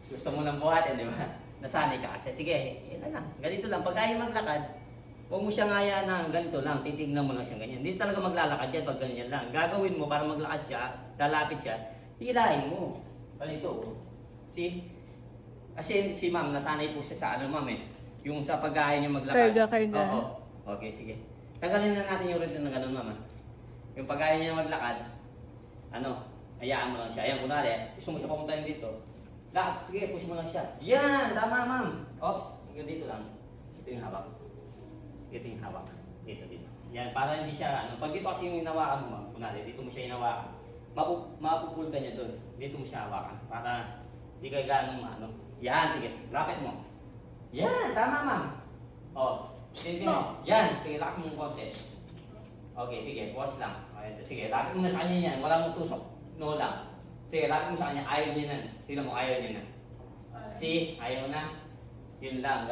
Gusto mo ng buhatin, di ba? Nasanay ka kasi. Sige, yan na lang. Ganito lang. Pag ayaw maglakad, huwag mo siyang ngaya na ganito lang. Titignan mo lang siyang ganyan. Hindi talaga maglalakad yan pag ganyan lang. Gagawin mo para maglakad siya, lalapit siya, hilahin mo. Ganito. See? Kasi si ma'am, nasanay po siya sa ano ma'am eh. Yung sa pag-ayaw niya maglakad. Karga. Oo. Okay, sige. Tagalin na natin yung routine na gano'n ma'am. Yung pag-ayaw niya maglakad, ano, hayaan mo lang siya. Ayan, kunwari, gusto mo siya pamuntahin dito. Lakad, sige, push mo lang siya. Yan, tama ma'am. Oops, hanggang dito lang. Ito yung hawak. Ito yung hawak. Dito. Yan, para hindi siya, ano, pag dito kasi yung hinawakan mo ma'am, kunwari, dito mo siya hinawakan. Mapupulta niya doon. Dito mo siya hawakan. Para hindi ka ganong ano. Yan, sige, lapit mo. Yan, tama ma'am. Oh, sige mo. Yan, sige, lakad mo ng konti. Okay, sige, pause lang. Okay, sige, lapit mo na sa kanya yan. Wala mong tusok. No lang. Sige, lapit mo sa kanya. Ayaw niya na. Tignan mo, ayaw niya na. See? Ayaw na. Yun lang.